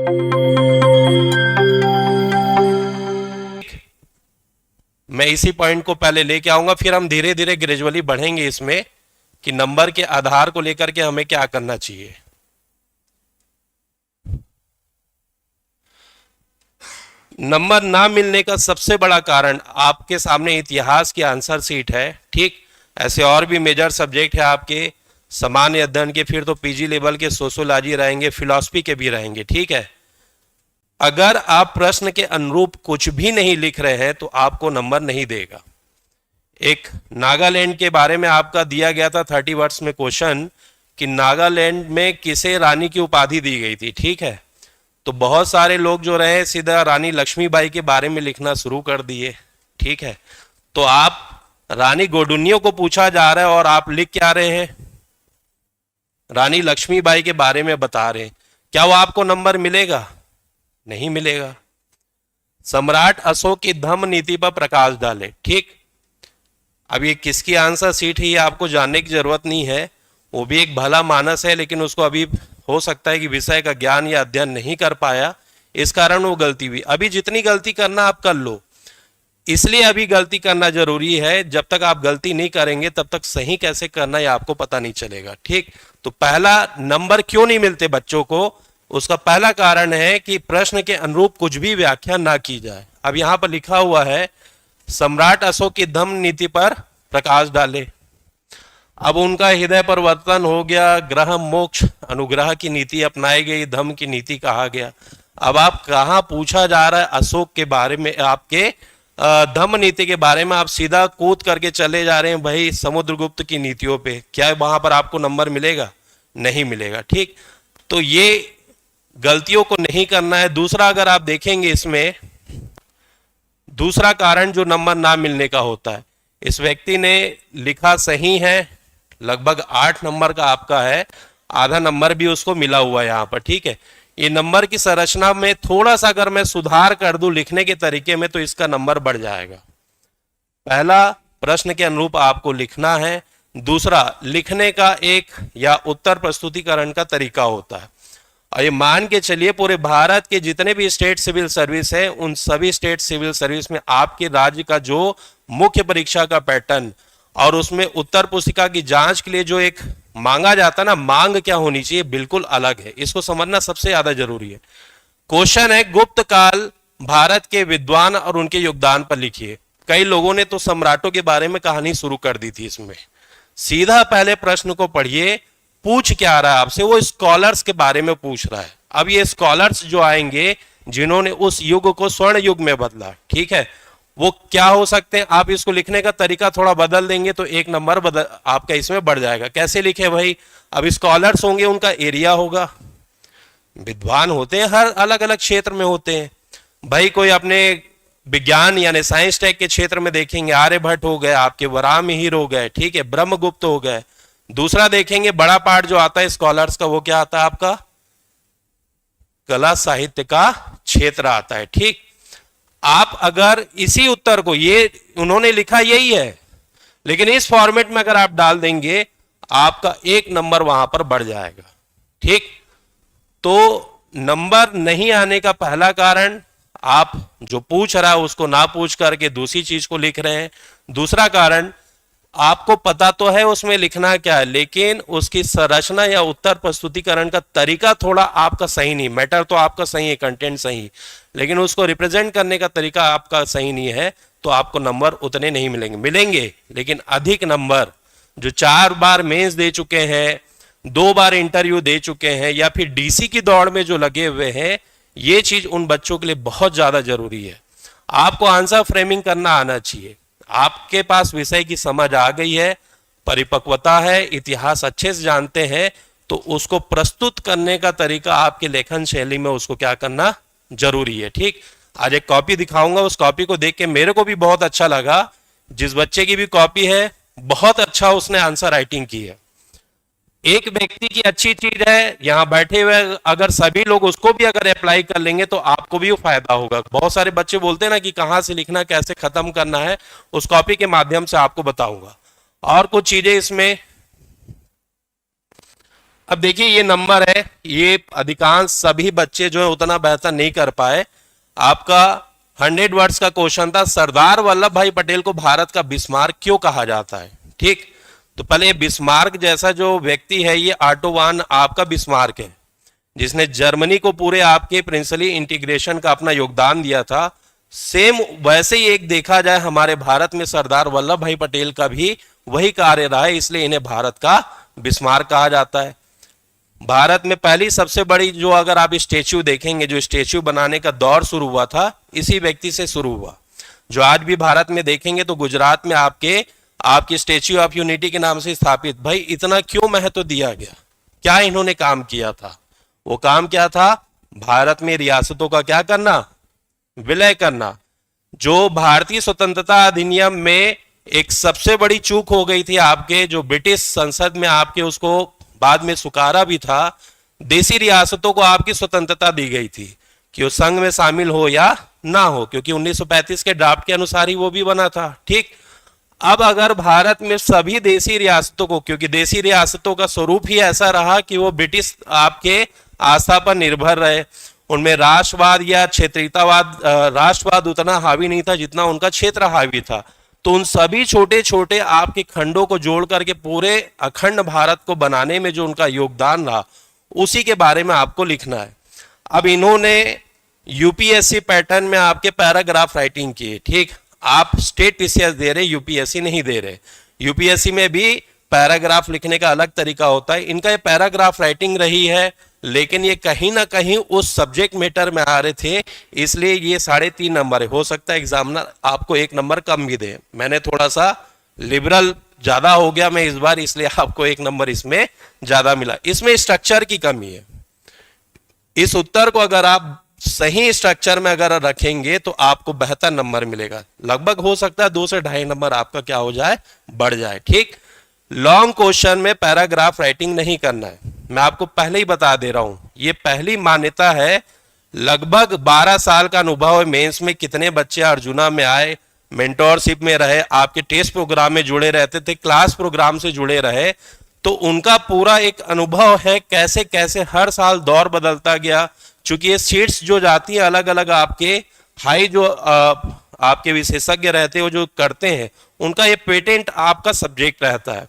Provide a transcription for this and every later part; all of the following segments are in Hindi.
मैं इसी पॉइंट को पहले लेके आऊंगा, फिर हम धीरे धीरे ग्रेजुअली बढ़ेंगे इसमें कि नंबर के आधार को लेकर के हमें क्या करना चाहिए। नंबर ना मिलने का सबसे बड़ा कारण आपके सामने इतिहास की आंसर शीट है, ठीक। ऐसे और भी मेजर सब्जेक्ट है आपके सामान्य अध्ययन के, फिर तो पीजी लेवल के सोशियोलॉजी रहेंगे, फिलॉसफी के भी रहेंगे, ठीक है। अगर आप प्रश्न के अनुरूप कुछ भी नहीं लिख रहे हैं तो आपको नंबर नहीं देगा। एक नागालैंड के बारे में आपका दिया गया था 30 वर्ड्स में क्वेश्चन कि नागालैंड में किसे रानी की उपाधि दी गई थी, ठीक है। तो बहुत सारे लोग जो रहे सीधा रानी लक्ष्मीबाई के बारे में लिखना शुरू कर दिए, ठीक है। तो आप रानी गौडुन्नियों को पूछा जा रहा है और आप लिख क्या रहे हैं, रानी लक्ष्मीबाई के बारे में बता रहे हैं, क्या वो आपको नंबर मिलेगा? नहीं मिलेगा। सम्राट अशोक की धम्म नीति पर प्रकाश डाले, ठीक। अब ये किसकी आंसर शीट है ये आपको जानने की जरूरत नहीं है, वो भी एक भला मानस है, लेकिन उसको अभी हो सकता है कि विषय का ज्ञान या अध्ययन नहीं कर पाया, इस कारण वो गलती हुई। अभी जितनी गलती करना आप कर लो, इसलिए अभी गलती करना जरूरी है। जब तक आप गलती नहीं करेंगे तब तक सही कैसे करना है आपको पता नहीं चलेगा, ठीक। तो पहला नंबर क्यों नहीं मिलते बच्चों को, उसका पहला कारण है कि प्रश्न के अनुरूप कुछ भी व्याख्या ना की जाए। अब यहां पर लिखा हुआ है सम्राट अशोक की धम्म नीति पर प्रकाश डाले। अब उनका हृदय परिवर्तन हो गया, ग्रह मोक्ष अनुग्रह की नीति अपनाई गई, धम्म की नीति कहा गया। अब आप कहां पूछा जा रहा है अशोक के बारे में, आपके धम्म नीति के बारे में, आप सीधा कूद करके चले जा रहे हैं भाई समुद्रगुप्त की नीतियों पे, क्या वहां पर आपको नंबर मिलेगा? नहीं मिलेगा, ठीक। तो ये गलतियों को नहीं करना है। दूसरा, अगर आप देखेंगे इसमें दूसरा कारण जो नंबर ना मिलने का होता है, इस व्यक्ति ने लिखा सही है, लगभग 8 नंबर का आपका है, आधा नंबर भी उसको मिला हुआ है यहां पर, ठीक है। ये नंबर की संरचना में थोड़ा सा अगर मैं सुधार कर दूं लिखने के तरीके में तो इसका नंबर बढ़ जाएगा। पहला, प्रश्न के अनुरूप आपको लिखना है। दूसरा, लिखने का एक या उत्तर प्रस्तुतिकरण का तरीका होता है। और ये मान के चलिए पूरे भारत के जितने भी स्टेट सिविल सर्विस है, उन सभी स्टेट सिविल सर्विस में आपके राज्य का जो मुख्य परीक्षा का पैटर्न और उसमें उत्तर पुस्तिका की जांच के लिए जो एक मांगा जाता है ना, मांग क्या होनी चाहिए, बिल्कुल अलग है। इसको समझना सबसे ज्यादा जरूरी है। क्वेश्चन है गुप्त काल भारत के विद्वान और उनके योगदान पर लिखिए। कई लोगों ने तो सम्राटों के बारे में कहानी शुरू कर दी थी इसमें। सीधा पहले प्रश्न को पढ़िए, पूछ क्या रहा है आपसे, वो स्कॉलर्स के बारे में पूछ रहा है। अब ये स्कॉलर्स जो आएंगे जिन्होंने उस युग को स्वर्ण युग में बदला, ठीक है, वो क्या हो सकते हैं? आप इसको लिखने का तरीका थोड़ा बदल देंगे तो एक नंबर आपका इसमें बढ़ जाएगा। कैसे लिखे भाई? अब स्कॉलर्स होंगे, उनका एरिया होगा, विद्वान होते हैं हर अलग अलग क्षेत्र में होते हैं भाई। कोई अपने विज्ञान यानी साइंस टेक के क्षेत्र में देखेंगे, आर्यभट्ट हो गए आपके, वराहमिहिर हो गए, ठीक है, ब्रह्मगुप्त हो गए। दूसरा देखेंगे बड़ा पार्ट जो आता है स्कॉलर्स का, वो क्या आता है आपका? कला साहित्य का क्षेत्र आता है, ठीक। आप अगर इसी उत्तर को, ये उन्होंने लिखा यही है, लेकिन इस फॉर्मेट में अगर आप डाल देंगे आपका एक नंबर वहां पर बढ़ जाएगा, ठीक। तो नंबर नहीं आने का पहला कारण, आप जो पूछ रहा है उसको ना पूछ करके दूसरी चीज को लिख रहे हैं। दूसरा कारण, आपको पता तो है उसमें लिखना क्या है, लेकिन उसकी संरचना या उत्तर प्रस्तुतिकरण का तरीका थोड़ा आपका सही नहीं। मैटर तो आपका सही है, कंटेंट सही, लेकिन उसको रिप्रेजेंट करने का तरीका आपका सही नहीं है, तो आपको नंबर उतने नहीं मिलेंगे। लेकिन अधिक नंबर जो 4 बार मेंस दे चुके हैं, 2 बार इंटरव्यू दे चुके हैं, या फिर डीसी की दौड़ में जो लगे हुए हैं, ये चीज उन बच्चों के लिए बहुत ज्यादा जरूरी है। आपको आंसर फ्रेमिंग करना आना चाहिए। आपके पास विषय की समझ आ गई है, परिपक्वता है, इतिहास अच्छे से जानते हैं, तो उसको प्रस्तुत करने का तरीका आपके लेखन शैली में उसको क्या करना जरूरी है, ठीक। आज एक कॉपी दिखाऊंगा, उस कॉपी को देख के मेरे को भी बहुत अच्छा लगा। जिस बच्चे की भी कॉपी है, बहुत अच्छा उसने आंसर राइटिंग की है। एक व्यक्ति की अच्छी चीज है, यहां बैठे हुए अगर सभी लोग उसको भी अगर अप्लाई कर लेंगे तो आपको भी फायदा होगा। बहुत सारे बच्चे बोलते हैं ना कि कहां से लिखना, कैसे खत्म करना है, उस कॉपी के माध्यम से आपको बताऊंगा। और कुछ चीजें इसमें अब देखिए ये नंबर है, ये अधिकांश सभी बच्चे जो है उतना बेहतर नहीं कर पाए। आपका 100 वर्ड्स का क्वेश्चन था, सरदार वल्लभ भाई पटेल को भारत का बिस्मार्क क्यों कहा जाता है। ठीक, तो पहले बिस्मार्क जैसा जो व्यक्ति है ये ऑटो वान आपका बिस्मार्क है, जिसने जर्मनी को पूरे आपके प्रिंसली इंटीग्रेशन का अपना योगदान दिया था। सेम वैसे ही एक देखा जाए हमारे भारत में सरदार वल्लभ भाई पटेल का भी वही कार्य रहा है, इसलिए इन्हें भारत का बिस्मार्क कहा जाता है। भारत में पहली सबसे बड़ी जो अगर आप स्टेच्यू देखेंगे, जो स्टेच्यू बनाने का दौर शुरू हुआ था इसी व्यक्ति से शुरू हुआ। जो आज भी भारत में देखेंगे तो गुजरात में आपके स्टेच्यू ऑफ यूनिटी के नाम से स्थापित। भाई इतना क्यों महत्व दिया गया, क्या इन्होंने काम किया था? वो काम क्या था? भारत में रियासतों का क्या करना, विलय करना। जो भारतीय स्वतंत्रता अधिनियम में एक सबसे बड़ी चूक हो गई थी आपके, जो ब्रिटिश संसद में आपके उसको बाद में स्वीकारा भी था, देसी रियासतों को आपकी स्वतंत्रता दी गई थी कि वो संघ में शामिल हो या ना हो, क्योंकि 1935 के ड्राफ्ट के अनुसार ही वो भी बना था। ठीक, अब अगर भारत में सभी देसी रियासतों को, क्योंकि देसी रियासतों का स्वरूप ही ऐसा रहा कि वो ब्रिटिश आपके आस्था पर निर्भर रहे, उनमें राष्ट्रवाद या क्षेत्रीयतावाद, राष्ट्रवाद उतना हावी नहीं था जितना उनका क्षेत्र हावी था। तो उन सभी छोटे छोटे आपके खंडों को जोड़ करके पूरे अखंड भारत को बनाने में जो उनका योगदान रहा, उसी के बारे में आपको लिखना है। अब इन्होंने यूपीएससी पैटर्न में आपके पैराग्राफ राइटिंग की है। ठीक, आप स्टेट टीसीएस दे रहे, यूपीएससी नहीं दे रहे। यूपीएससी में भी पैराग्राफ लिखने का अलग तरीका होता है, इनका ये पैराग्राफ राइटिंग रही है, लेकिन ये कहीं ना कहीं उस सब्जेक्ट मैटर में आ रहे थे, इसलिए ये 3.5 नंबर है। हो सकता है एग्जामिनर आपको 1 नंबर कम भी दे। मैंने थोड़ा सा लिबरल ज्यादा हो गया मैं इस बार, इसलिए आपको 1 नंबर इसमें ज्यादा मिला। इसमें स्ट्रक्चर की कमी है। इस उत्तर को अगर आप सही स्ट्रक्चर में अगर रखेंगे तो आपको बेहतर नंबर मिलेगा। लगभग हो सकता है 2 से 2.5 नंबर आपका क्या हो जाए, बढ़ जाए। ठीक, लॉन्ग क्वेश्चन में पैराग्राफ राइटिंग नहीं करना है, मैं आपको पहले ही बता दे रहा हूं। ये पहली मान्यता है। लगभग 12 साल का अनुभव है। मेंस में कितने बच्चे अर्जुना में आए, मेंटोरशिप में रहे, आपके टेस्ट प्रोग्राम में जुड़े रहते थे, क्लास प्रोग्राम से जुड़े रहे, तो उनका पूरा एक अनुभव है कैसे कैसे हर साल दौर बदलता गया। चूंकि ये सीट्स जो जाती है अलग अलग आपके हाई जो आपके विशेषज्ञ रहते हैं वो जो करते हैं, उनका ये पेटेंट आपका सब्जेक्ट रहता है।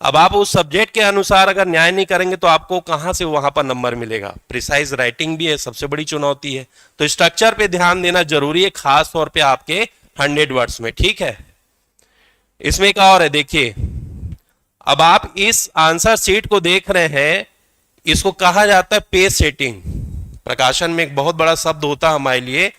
अब आप उस सब्जेक्ट के अनुसार अगर न्याय नहीं करेंगे तो आपको कहां से वहां पर नंबर मिलेगा। प्रिसाइज राइटिंग भी है, सबसे बड़ी चुनौती है। तो स्ट्रक्चर पे ध्यान देना जरूरी है, खास तौर पे आपके 100 वर्ड्स में। ठीक है, इसमें एक और है, देखिए अब आप इस आंसर शीट को देख रहे हैं, इसको कहा जाता है पेज सेटिंग। प्रकाशन में एक बहुत बड़ा शब्द होता है हमारे लिए,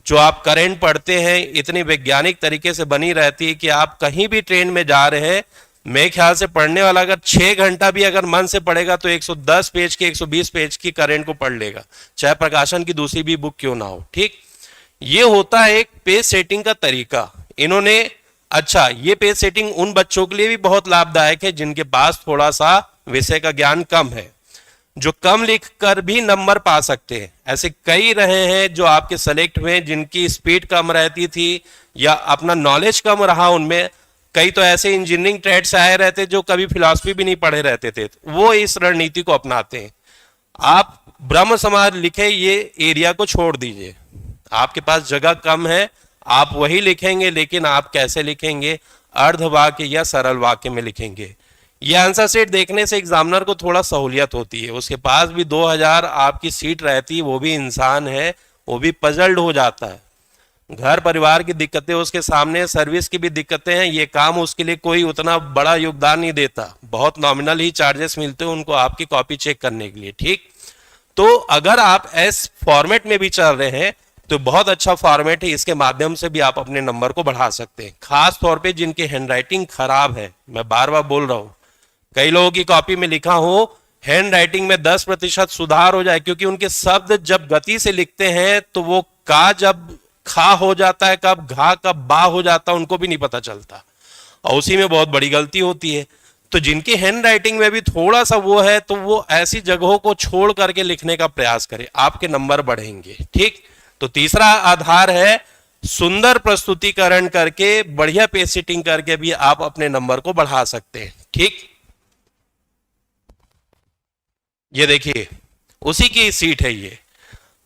जो आप करंट पढ़ते हैं इतनी वैज्ञानिक तरीके से बनी रहती है कि आप कहीं भी ट्रेन में जा रहे हैं, मेरे ख्याल से पढ़ने वाला अगर 6 घंटा भी अगर मन से पढ़ेगा तो 110 पेज की 120 पेज की करंट को पढ़ लेगा, चाहे प्रकाशन की दूसरी भी बुक क्यों ना हो। ठीक, ये होता है एक पेज सेटिंग का तरीका इन्होंने। अच्छा, ये पेज सेटिंग उन बच्चों के लिए भी बहुत लाभदायक है जिनके पास थोड़ा सा विषय का ज्ञान कम है, जो कम लिख कर भी नंबर पा सकते हैं। ऐसे कई रहे हैं जो आपके सेलेक्ट हुए जिनकी स्पीड कम रहती थी या अपना नॉलेज कम रहा उनमें। कई तो ऐसे इंजीनियरिंग ट्रेड से आए रहते जो कभी फिलॉसफी भी नहीं पढ़े रहते थे, वो इस रणनीति को अपनाते हैं। आप ब्रह्म समाज लिखे ये एरिया को छोड़ दीजिए, आपके पास जगह कम है, आप वही लिखेंगे, लेकिन आप कैसे लिखेंगे, अर्ध वाक्य या सरल वाक्य में लिखेंगे। ये आंसर शीट देखने से एग्जामिनर को थोड़ा सहूलियत होती है। उसके पास भी 2000 आपकी सीट रहती है, वो भी इंसान है, वो भी पजल्ड हो जाता है। घर परिवार की दिक्कतें उसके सामने, सर्विस की भी दिक्कतें हैं, ये काम उसके लिए कोई उतना बड़ा योगदान नहीं देता, बहुत नॉमिनल ही चार्जेस मिलते हैं उनको आपकी कॉपी चेक करने के लिए। ठीक, तो अगर आप एस फॉर्मेट में भी चल रहे हैं तो बहुत अच्छा फॉर्मेट है, इसके माध्यम से भी आप अपने नंबर को बढ़ा सकते हैं। खास तौर पे जिनकी हैंडराइटिंग खराब है, मैं बार बार बोल रहा हूं, कई लोगों की कॉपी में लिखा हो हैंड राइटिंग में 10% सुधार हो जाए, क्योंकि उनके शब्द जब गति से लिखते हैं तो वो का जब खा हो जाता है, कब घा कब बा हो जाता है, उनको भी नहीं पता चलता, और उसी में बहुत बड़ी गलती होती है। तो जिनकी हैंड राइटिंग में भी थोड़ा सा वो है, तो वो ऐसी जगहों को छोड़ करके लिखने का प्रयास करें, आपके नंबर बढ़ेंगे। ठीक, तो तीसरा आधार है सुंदर प्रस्तुतिकरण करके, बढ़िया पेज सेटिंग करके भी आप अपने नंबर को बढ़ा सकते हैं। ठीक, ये देखिए उसी की सीट है ये,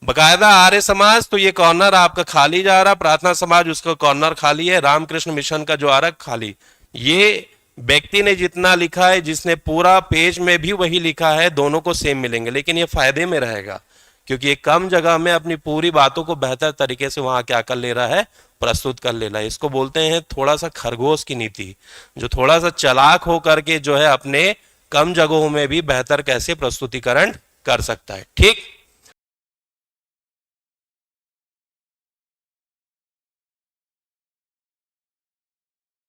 बकायदा आर्य समाज, तो ये कॉर्नर आपका खाली जा रहा, प्रार्थना समाज उसका कॉर्नर खाली है, रामकृष्ण मिशन का जो आ रहा खाली। ये व्यक्ति ने जितना लिखा है, जिसने पूरा पेज में भी वही लिखा है, दोनों को सेम मिलेंगे, लेकिन ये फायदे में रहेगा क्योंकि ये कम जगह में अपनी पूरी बातों को बेहतर तरीके से वहां क्या कर ले रहा है, प्रस्तुत कर ले रहा है। इसको बोलते हैं थोड़ा सा खरगोश की नीति, जो थोड़ा सा चालाक होकर के जो है अपने कम जगहों में भी बेहतर कैसे प्रस्तुतिकरण कर सकता है। ठीक।